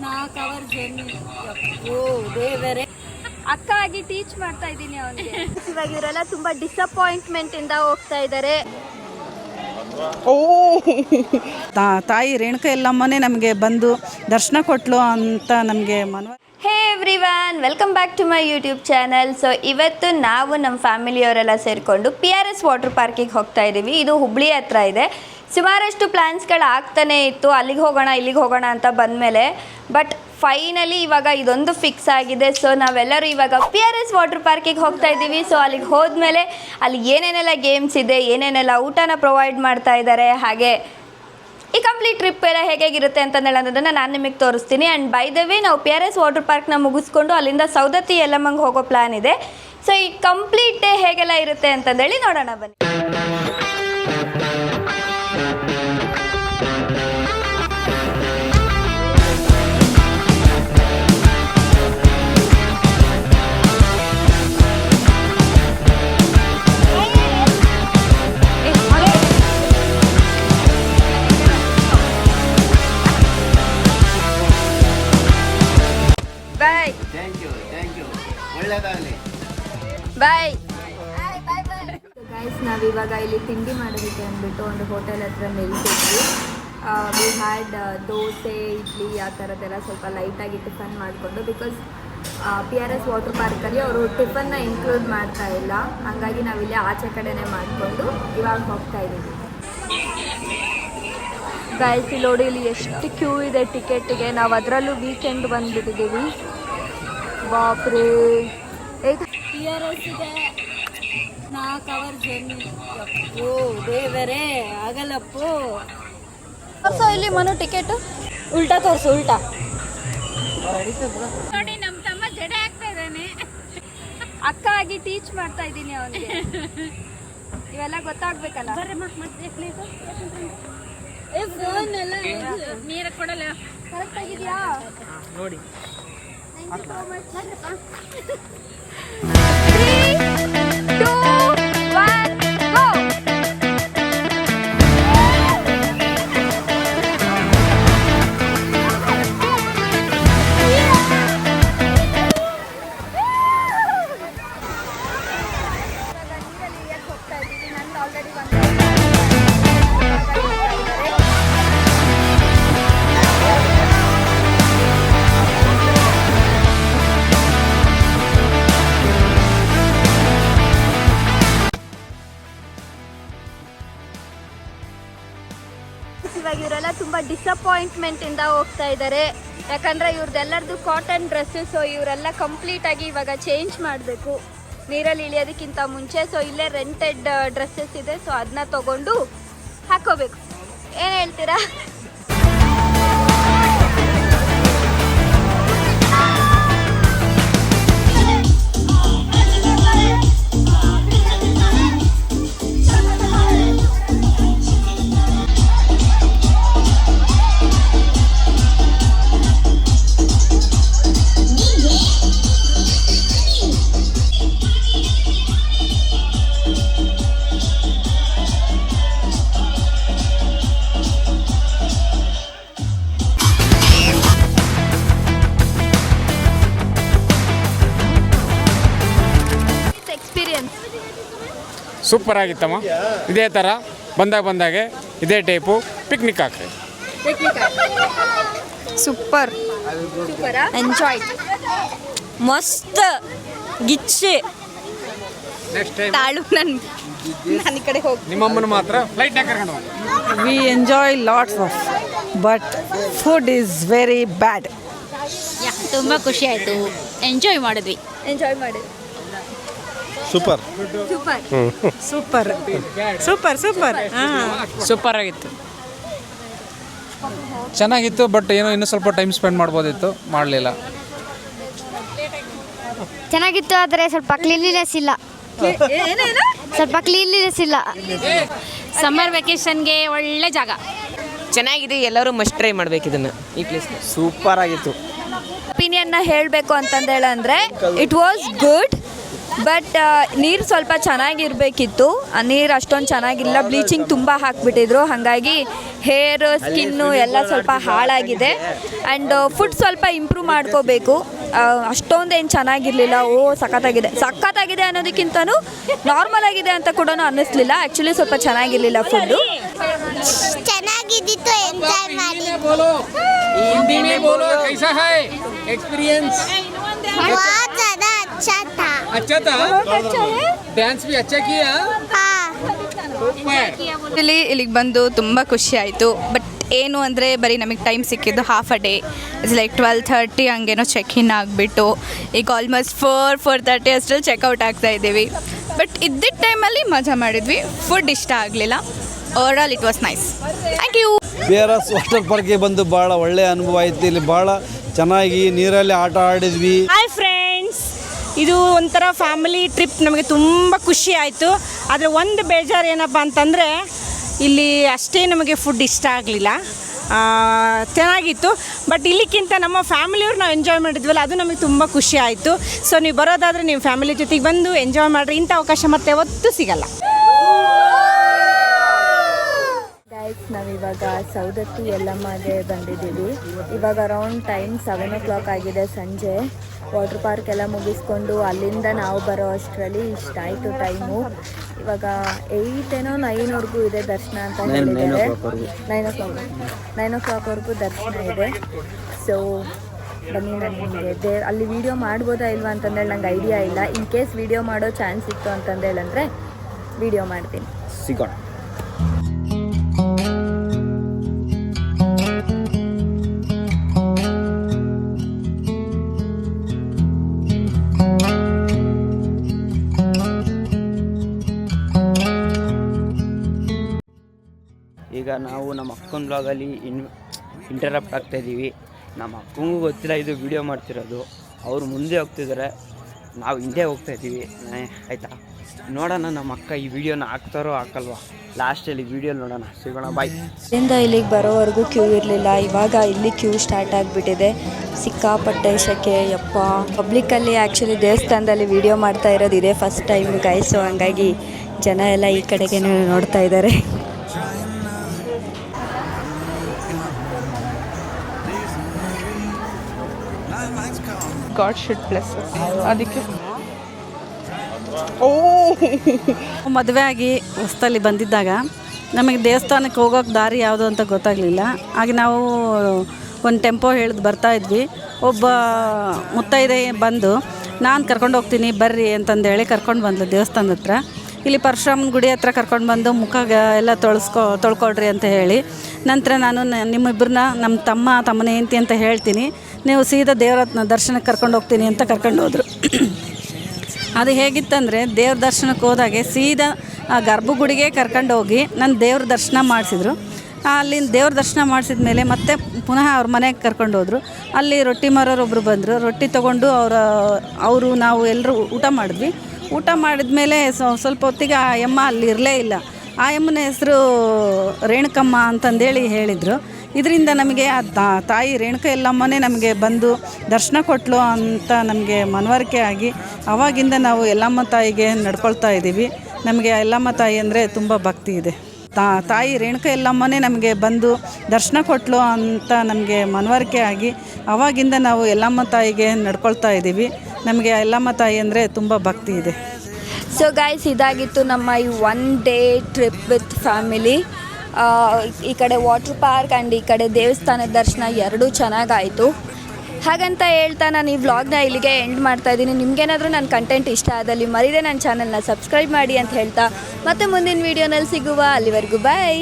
4 hour journey. ಓ ದೇವರೇ, ಅಕ್ಕ ಆಗಿ ಟೀಚ್ ಮಾಡ್ತಾ ಇದ್ದೀನಿ ಅವನಿಗೆ. ಇವಾಗ ಇವರೆಲ್ಲ ತುಂಬಾ ಡಿಸಪಾಯಿಂಟ್ಮೆಂಟ್ ಇಂದ ಹೋಗ್ತಾ ಇದ್ದಾರೆ. ಓ ತಾಯಿ ರೇಣುಕಾ ಎಲ್ಲಮ್ಮನೇ ನಮಗೆ ಬಂದು ದರ್ಶನ ಕೊಟ್ಲು ಅಂತ ನಮಗೆ ಮನವ. Hey everyone, welcome back to my YouTube channel. So ಇವತ್ತು ನಾವು ನಮ್ಮ ಫ್ಯಾಮಿಲಿಯವರೆಲ್ಲ ಸೇರಿಕೊಂಡು PRS ವಾಟರ್ ಪಾರ್ಕಿಗೆ ಹೋಗ್ತಾ ಇದ್ದೀವಿ. ಇದು ಹುಬ್ಳಿ ಹತ್ರ ಇದೆ. ಸುಮಾರಷ್ಟು ಪ್ಲ್ಯಾನ್ಸ್ಗಳು ಆಗ್ತಾನೆ ಇತ್ತು, ಅಲ್ಲಿಗೆ ಹೋಗೋಣ ಇಲ್ಲಿಗೆ ಹೋಗೋಣ ಅಂತ ಬಂದಮೇಲೆ. ಬಟ್ ಫೈನಲಿ ಇವಾಗ ಇದೊಂದು ಫಿಕ್ಸ್ ಆಗಿದೆ. ಸೊ ನಾವೆಲ್ಲರೂ ಇವಾಗ PRS ವಾಟರ್ ಪಾರ್ಕಿಗೆ ಹೋಗ್ತಾ ಇದ್ದೀವಿ. ಸೊ ಅಲ್ಲಿಗೆ ಹೋದ್ಮೇಲೆ ಅಲ್ಲಿ ಏನೇನೆಲ್ಲ ಗೇಮ್ಸ್ ಇದೆ, ಏನೇನೆಲ್ಲ ಊಟನ ಪ್ರೊವೈಡ್ ಮಾಡ್ತಾ ಇದ್ದಾರೆ, ಹಾಗೆ ಈ ಕಂಪ್ಲೀಟ್ ಟ್ರಿಪ್ ಎಲ್ಲ ಹೇಗಿರುತ್ತೆ ಅಂತ ಹೇಳೋದನ್ನು ನಾನು ನಿಮಗೆ ತೋರಿಸ್ತೀನಿ. ಆ್ಯಂಡ್ ಬೈ ದ ವೇ ನಾವು PRS ವಾಟರ್ ಪಾರ್ಕ್ನ ಮುಗಿಸ್ಕೊಂಡು ಅಲ್ಲಿಂದ ಸೌದತ್ತಿ ಯಲ್ಲಮ್ಮಂಗೆ ಹೋಗೋ ಪ್ಲ್ಯಾನ್ ಇದೆ. ಸೊ ಈ ಕಂಪ್ಲೀಟ್ ಡೇ ಹೇಗೆಲ್ಲ ಇರುತ್ತೆ ಅಂತಂದೇಳಿ ನೋಡೋಣ ಬನ್ನಿ. ಬಾಯ್ ಬಾಯ್ ಗೈಸ್, ನಾವಿವಾಗ ಇಲ್ಲಿ ತಿಂಡಿ ಮಾಡೋದಕ್ಕೆ ಅಂದ್ಬಿಟ್ಟು ಒಂದು ಹೋಟೆಲ್ ಹತ್ರ ನಿಲ್ಸಿದ್ವಿ. ವಿ ಹ್ಯಾಡ್ ದೋಸೆ, ಇಡ್ಲಿ ಆ ಥರದ್ದೆಲ್ಲ ಸ್ವಲ್ಪ ಲೈಟಾಗಿ ಟಿಫನ್ ಮಾಡಿಕೊಂಡು, ಬಿಕಾಸ್ PRS ವಾಟರ್ ಪಾರ್ಕಲ್ಲಿ ಅವರು ಟಿಫನ್ನ ಇನ್ಕ್ಲೂಡ್ ಮಾಡ್ತಾ ಇಲ್ಲ. ಹಾಗಾಗಿ ನಾವಿಲ್ಲಿ ಆಚೆ ಕಡೆನೇ ಮಾಡಿಕೊಂಡು ಇವಾಗ ಹೋಗ್ತಾ ಇದ್ದೀವಿ. ಗೈಸ್ ಇಲ್ಲಿ ನೋಡಿ, ಇಲ್ಲಿ ಎಷ್ಟು ಕ್ಯೂ ಇದೆ ಟಿಕೆಟಿಗೆ. ನಾವು ಅದರಲ್ಲೂ ವೀಕೆಂಡ್ ಬಂದುಬಿಟ್ಟಿದ್ದೀವಿ. ಬಾಪ್ರೇ, PRS ಇದೆ 4 ಅವರ್ ಜರ್ನಿ. ಓ ದೇವರೇ, ಆಗಲ್ಲಪ್ಪು. ತೋರ್ಸೋ ಇಲ್ಲಿ ಮನು ಟಿಕೆಟು. ಉಲ್ಟಾ ತೋರಿಸು, ಉಲ್ಟಾ ನೋಡಿ. ನಮ್ಮ ತಮ್ಮ ಜಡೆ ಆಗ್ತಾ ಇದ್ದಾನೆ. ಅಕ್ಕ ಆಗಿ ಟೀಚ್ ಮಾಡ್ತಾ ಇದ್ದೀನಿ ಅವನಿಗೆ. ಇವೆಲ್ಲ ಗೊತ್ತಾಗ್ಬೇಕಲ್ಲ. ಫೋನ್ ಎಲ್ಲ ನೀರ ಕೊಡಲ್ಲ. ಕರೆಕ್ಟ್ ಆಗಿದೆಯಾ ನೋಡಿ. 3, 2, 1 ಗೋ. ಹೋಗ್ತಾ ಇದ್ದೀವಿ. ನಂದು ಆಲ್ರೆಡಿ ಇವಾಗ ಇವರೆಲ್ಲ ತುಂಬ ಡಿಸಪಾಯಿಂಟ್ಮೆಂಟ್ ಇಂದ ಹೋಗ್ತಾ ಇದ್ದಾರೆ. ಯಾಕಂದರೆ ಇವ್ರದ್ದೆಲ್ಲರದು ಕಾಟನ್ ಡ್ರೆಸ್ಸು. ಸೊ ಇವರೆಲ್ಲ ಕಂಪ್ಲೀಟಾಗಿ ಇವಾಗ ಚೇಂಜ್ ಮಾಡಬೇಕು ನೀರಲ್ಲಿ ಇಳಿಯೋದಕ್ಕಿಂತ ಮುಂಚೆ. ಸೊ ಇಲ್ಲೇ ರೆಂಟೆಡ್ ಡ್ರೆಸ್ಸಸ್ ಇದೆ. ಸೊ ಅದನ್ನ ತೊಗೊಂಡು ಹಾಕೋಬೇಕು. ಏನು ಹೇಳ್ತೀರಾ? ಸೂಪರ್ ಆಗಿತ್ತಮ್ಮ. ಇದೇ ಥರ ಬಂದಾಗೆ ಇದೇ ಟೈಪು ಪಿಕ್ನಿಕ್ ಹಾಕ್ರಿ. ಸೂಪರ್, ಎಂಜಾಯ್, ಮಸ್ತ್ ಗಿಚ್ಚಿ. ನೆಕ್ಸ್ಟ್ ಟೈಮ್ ತಾಳು ನಾನು ಈ ಕಡೆ ಹೋಗಿ ನಿಮ್ಮಮ್ಮನ ಮಾತ್ರ ಫ್ಲೈಟ್ ಕರ್ಕೊಂಡು ಹೋಗಿ. V enjoy lots of, but food is very bad. ತುಂಬ ಖುಷಿ ಆಯಿತು, ಎಂಜಾಯ್ ಮಾಡಿದ್ವಿ. Super super super super super. Super ಆಗಿತ್ತು, ಚೆನ್ನಾಗಿತ್ತು. ಬಟ್ ಏನೋ ಇನ್ನೂ ಸ್ವಲ್ಪ ಟೈಮ್ ಸ್ಪೆಂಡ್ ಮಾಡ್ಬೋದಿತ್ತು, ಮಾಡಲಿಲ್ಲ. ಚೆನ್ನಾಗಿತ್ತು, ಆದರೆ ಸ್ವಲ್ಪ ಕ್ಲೀನ್ಲಿನೆಸ್ ಇಲ್ಲ. ಸಮ್ಮರ್ ವೆಕೇಶನ್ಗೆ ಒಳ್ಳೆ ಜಾಗ. ಚೆನ್ನಾಗಿದೆ, ಎಲ್ಲರೂ ಮಸ್ಟ್ ಟ್ರೈ ಮಾಡಬೇಕು ಇದನ್ನು. ಈ ಪ್ಲೇಸ್ ಸೂಪರ್ ಆಗಿತ್ತು. ಒಪಿನಿಯನ್ನ ಹೇಳಬೇಕು ಅಂತಂದೇಳಂದರೆ ಇಟ್ ವಾಸ್ ಗುಡ್. ಬಟ್ ನೀರು ಸ್ವಲ್ಪ ಚೆನ್ನಾಗಿರಬೇಕಿತ್ತು. ನೀರು ಅಷ್ಟೊಂದು ಚೆನ್ನಾಗಿಲ್ಲ, ಬ್ಲೀಚಿಂಗ್ ತುಂಬ ಹಾಕಿಬಿಟ್ಟಿದ್ರು. ಹಾಗಾಗಿ ಹೇರ್ ಸ್ಕಿನ್ನು ಎಲ್ಲ ಸ್ವಲ್ಪ ಹಾಳಾಗಿದೆ. ಆ್ಯಂಡ್ ಫುಡ್ ಸ್ವಲ್ಪ ಇಂಪ್ರೂವ್ ಮಾಡ್ಕೋಬೇಕು. ಅಷ್ಟೊಂದೇನು ಚೆನ್ನಾಗಿರಲಿಲ್ಲ. ಸಖತ್ತಾಗಿದೆ ಅನ್ನೋದಕ್ಕಿಂತನೂ ನಾರ್ಮಲ್ ಆಗಿದೆ ಅಂತ ಕೂಡ ಅನ್ನಿಸ್ಲಿಲ್ಲ. ಆ್ಯಕ್ಚುಲಿ ಸ್ವಲ್ಪ ಚೆನ್ನಾಗಿರಲಿಲ್ಲ ಫುಡ್ಡು. ಚೆನ್ನಾಗಿದ್ದಿತ್ತು, ಎಂಜಾಯ್ ಮಾಡಿ. हिंदी में बोलो, कैसा है एक्सपीरियंस? बहुत ज़्यादा अच्छा था। डांस भी अच्छा किया. ಇಲ್ಲಿಗೆ ಬಂದು ತುಂಬ ಖುಷಿ ಆಯಿತು. ಬಟ್ ಏನು ಅಂದರೆ ಬರೀ ನಮಗೆ ಟೈಮ್ ಸಿಕ್ಕಿದ್ದು half a day. It's like 12:30 ಹಂಗೇನೋ ಚೆಕ್ ಇನ್ ಆಗಿಬಿಟ್ಟು ಈಗ ಆಲ್ಮೋಸ್ಟ್ 4:30 ಅಷ್ಟರಲ್ಲಿ ಚೆಕ್ಔಟ್ ಆಗ್ತಾ ಇದ್ದೀವಿ. ಬಟ್ ಇದ್ದಿದ್ದ ಟೈಮಲ್ಲಿ ಮಜಾ ಮಾಡಿದ್ವಿ. ಫುಡ್ ಇಷ್ಟ ಆಗಲಿಲ್ಲ. Overall it was nice. Thank you. PRS water ಪಾರ್ಕ್ಗೆ ಬಂದು ಭಾಳ ಒಳ್ಳೆಯ ಅನುಭವ ಆಯಿತು. ಇಲ್ಲಿ ಭಾಳ ಚೆನ್ನಾಗಿ ನೀರಲ್ಲಿ ಆಟ ಆಡಿದ್ವಿ. ಹಾಯ್ ಫ್ರೆಂಡ್ಸ್, ಇದು ಒಂಥರ ಫ್ಯಾಮಿಲಿ ಟ್ರಿಪ್. ನಮಗೆ ತುಂಬ ಖುಷಿ ಆಯಿತು. ಆದರೆ ಒಂದು ಬೇಜಾರು ಏನಪ್ಪ ಅಂತಂದರೆ ಇಲ್ಲಿ ಅಷ್ಟೇ ನಮಗೆ ಫುಡ್ ಇಷ್ಟ ಆಗಲಿಲ್ಲ. ಚೆನ್ನಾಗಿತ್ತು, ಬಟ್ ಇಲ್ಲಿಕ್ಕಿಂತ ನಮ್ಮ ಫ್ಯಾಮಿಲಿಯವ್ರು ನಾವು ಎಂಜಾಯ್ ಮಾಡಿದ್ವಲ್ಲ, ಅದು ನಮಗೆ ತುಂಬ ಖುಷಿ ಆಯಿತು. ಸೊ ನೀವು ಬರೋದಾದರೆ ನೀವು ಫ್ಯಾಮಿಲಿ ಜೊತೆಗೆ ಬಂದು ಎಂಜಾಯ್ ಮಾಡಿರಿ. ಇಂಥ ಅವಕಾಶ ಮತ್ತೆ ಯಾವತ್ತೂ ಸಿಗಲ್ಲ. ನಾವಿವಾಗ ಸೌದತ್ತಿ ಯಲ್ಲಮ್ಮಗೆ ಬಂದಿದ್ದೀವಿ. ಇವಾಗ ಅರೌಂಡ್ ಟೈಮ್ 7 o'clock ಆಗಿದೆ ಸಂಜೆ. ವಾಟರ್ ಪಾರ್ಕ್ ಎಲ್ಲ ಮುಗಿಸ್ಕೊಂಡು ಅಲ್ಲಿಂದ ನಾವು ಬರೋ ಅಷ್ಟರಲ್ಲಿ ಇಷ್ಟಾಯಿತು ಟೈಮು. ಇವಾಗ 8-9ವರೆಗೂ ಇದೆ ದರ್ಶನ ಅಂತ ಹೇಳಿದ್ದಾರೆ. 9 o'clockವರೆಗೂ ದರ್ಶನ ಇದೆ. ಸೊ ಬನ್ನಿ, ನಾನು ನಿಮಗೆ ಅಲ್ಲಿ ವೀಡಿಯೋ ಮಾಡ್ಬೋದಾ ಇಲ್ವಾ ಅಂತಂದೇಳಿ ನಂಗೆ ಐಡಿಯಾ ಇಲ್ಲ. ಇನ್ ಕೇಸ್ ವೀಡಿಯೋ ಮಾಡೋ ಚಾನ್ಸ್ ಇತ್ತು ಅಂತಂದೇಳಂದರೆ ವೀಡಿಯೋ ಮಾಡ್ತೀನಿ. ಸಿಗೋಣ. ಈಗ ನಾವು ನಮ್ಮ ಅಕ್ಕನ ಬ್ಲಾಗಲ್ಲಿ ಇಂಟರಪ್ಟ್ ಆಗ್ತಾಯಿದ್ದೀವಿ. ನಮ್ಮ ಅಕ್ಕಂಗೂ ಗೊತ್ತಿಲ್ಲ ಇದು ವಿಡಿಯೋ ಮಾಡ್ತಿರೋದು. ಅವರು ಮುಂದೆ ಹೋಗ್ತಿದ್ದಾರೆ, ನಾವು ಹಿಂದೆ ಹೋಗ್ತಾಯಿದ್ದೀವಿ. ಆಯಿತಾ, ನೋಡೋಣ ನಮ್ಮ ಅಕ್ಕ ಈ ವಿಡಿಯೋನ ಹಾಕ್ತಾರೋ ಹಾಕಲ್ವಾ. ಲಾಸ್ಟಲ್ಲಿ ವಿಡಿಯೋ ನೋಡೋಣ. ಸಿಗೋಣ, ಬಾಯ್. ಇಲ್ಲಿಂದ ಇಲ್ಲಿಗೆ ಬರೋವರೆಗೂ ಕ್ಯೂ ಇರಲಿಲ್ಲ. ಇವಾಗ ಇಲ್ಲಿ ಕ್ಯೂ ಸ್ಟಾರ್ಟ್ ಆಗಿಬಿಟ್ಟಿದೆ. ಸಿಕ್ಕಾಪಟ್ಟೆ ಶೆಕೆ ಯಪ್ಪ. ಪಬ್ಲಿಕ್ಕಲ್ಲಿ ಆ್ಯಕ್ಚುಲಿ ದೇವಸ್ಥಾನದಲ್ಲಿ ವಿಡಿಯೋ ಮಾಡ್ತಾ ಇರೋದು ಇದೇ ಫಸ್ಟ್ ಟೈಮ್ ಗೈಸ್. ಸೊ ಹಂಗಾಗಿ ಜನ ಎಲ್ಲ ಈ ಕಡೆಗೆ ನೋಡ್ತಾ ಇದ್ದಾರೆ. God should bless us. ಅದಕ್ಕೆ ಮದುವೆ ಆಗಿ ಹೊಸದಲ್ಲಿ ಬಂದಿದ್ದಾಗ ನಮಗೆ ದೇವಸ್ಥಾನಕ್ಕೆ ಹೋಗೋಕೆ ದಾರಿ ಯಾವುದು ಅಂತ ಗೊತ್ತಾಗಲಿಲ್ಲ. ಹಾಗೆ ನಾವು ಒಂದು ಟೆಂಪೋ ಹೇಳಿದ್ ಬರ್ತಾಯಿದ್ವಿ. ಒಬ್ಬ ಮುತ್ತೈದೆ ಬಂದು ನಾನು ಕರ್ಕೊಂಡು ಹೋಗ್ತೀನಿ ಬರ್ರಿ ಅಂತಂದೇಳಿ ಕರ್ಕೊಂಡು ಬಂದ್ಲು ದೇವಸ್ಥಾನದ ಹತ್ರ. ಇಲ್ಲಿ ಪರಶುರಾಮನ ಗುಡಿ ಹತ್ರ ಕರ್ಕೊಂಡು ಬಂದು ಮುಖ ಎಲ್ಲ ತೊಳ್ಕೊಳ್ರಿ ಅಂತ ಹೇಳಿ, ನಂತರ ನಾನು ನಿಮ್ಮಿಬ್ಬರನ್ನ ನಮ್ಮ ತಮ್ಮನ ಹೆಂಡತಿ ಅಂತ ಹೇಳ್ತೀನಿ, ನೀವು ಸೀದಾ ದೇವರ ದರ್ಶನಕ್ಕೆ ಕರ್ಕೊಂಡು ಹೋಗ್ತೀನಿ ಅಂತ ಕರ್ಕೊಂಡು ಹೋದರು. ಅದು ಹೇಗಿತ್ತಂದರೆ ದೇವ್ರ ದರ್ಶನಕ್ಕೆ ಹೋದಾಗೆ ಸೀದಾ ಗರ್ಭಗುಡಿಗೆ ಕರ್ಕೊಂಡು ಹೋಗಿ ನನ್ನ ದೇವ್ರ ದರ್ಶನ ಮಾಡಿಸಿದ್ರು. ಅಲ್ಲಿಂದ ದೇವ್ರ ದರ್ಶನ ಮಾಡಿಸಿದ ಮೇಲೆ ಮತ್ತೆ ಪುನಃ ಅವ್ರ ಮನೆಗೆ ಕರ್ಕೊಂಡು ಹೋದರು. ಅಲ್ಲಿ ರೊಟ್ಟಿ ಮಾರೋರು ಒಬ್ಬರು ಬಂದರು. ರೊಟ್ಟಿ ತೊಗೊಂಡು ಅವರು ನಾವು ಎಲ್ಲರೂ ಊಟ ಮಾಡಿದ್ವಿ. ಊಟ ಮಾಡಿದ ಮೇಲೆ ಸ್ವಲ್ಪ ಹೊತ್ತಿಗೆ ಆ ಯಮ್ಮ ಅಲ್ಲಿ ಇರಲೇ ಇಲ್ಲ. ಆ ಯಮ್ಮನ ಹೆಸರು ರೇಣುಕಮ್ಮ ಅಂತಂದೇಳಿ ಹೇಳಿದರು. ಇದರಿಂದ ನಮಗೆ ಆ ತಾಯಿ ರೇಣುಕ ಯಲ್ಲಮ್ಮನೇ ನಮಗೆ ಬಂದು ದರ್ಶನ ಕೊಟ್ಟಲು ಅಂತ ನಮಗೆ ಮನವರಿಕೆ ಆಗಿ ಆವಾಗಿಂದ ನಾವು ಯಲ್ಲಮ್ಮ ತಾಯಿಗೆ ನಡ್ಕೊಳ್ತಾ ಇದ್ದೀವಿ. ನಮಗೆ ಯಲ್ಲಮ್ಮ ತಾಯಿ ಅಂದರೆ ತುಂಬ ಭಕ್ತಿ ಇದೆ. ತಾಯಿ ರೇಣುಕ ಯಲ್ಲಮ್ಮನೇ ನಮಗೆ ಬಂದು ದರ್ಶನ ಕೊಟ್ಟಲು ಅಂತ ನಮಗೆ ಮನವರಿಕೆ ಆಗಿ ಆವಾಗಿಂದ ನಾವು ಯಲ್ಲಮ್ಮ ತಾಯಿಗೆ ನಡ್ಕೊಳ್ತಾ ಇದ್ದೀವಿ. ನಮಗೆ ಯಲ್ಲಮ್ಮ ತಾಯಿ ಅಂದರೆ ತುಂಬ ಭಕ್ತಿ ಇದೆ. ಸೊ ಗೈಸ್, ಇದಾಗಿತ್ತು ನಮ್ಮ ಈ 1 day ಟ್ರಿಪ್ ವಿತ್ ಫ್ಯಾಮಿಲಿ. ಈ ಕಡೆ ವಾಟರ್ ಪಾರ್ಕ್ ಆ್ಯಂಡ್ ಈ ಕಡೆ ದೇವಸ್ಥಾನದ ದರ್ಶನ ಎರಡೂ ಚೆನ್ನಾಗಾಯಿತು. ಹಾಗಂತ ಹೇಳ್ತಾ ನಾನು ಈ ವ್ಲಾಗ್ನ ಇಲ್ಲಿಗೆ ಎಂಡ್ ಮಾಡ್ತಾ ಇದ್ದೀನಿ. ನಿಮಗೇನಾದರೂ ನನ್ನ ಕಂಟೆಂಟ್ ಇಷ್ಟ ಆದಲ್ಲಿ ಮರಿದೇ ನನ್ನ ಚಾನಲ್ನ ಸಬ್ಸ್ಕ್ರೈಬ್ ಮಾಡಿ ಅಂತ ಹೇಳ್ತಾ ಮತ್ತೆ ಮುಂದಿನ ವೀಡಿಯೋನಲ್ಲಿ ಸಿಗುವ. ಅಲ್ಲಿವರೆಗೂ ಬಾಯ್.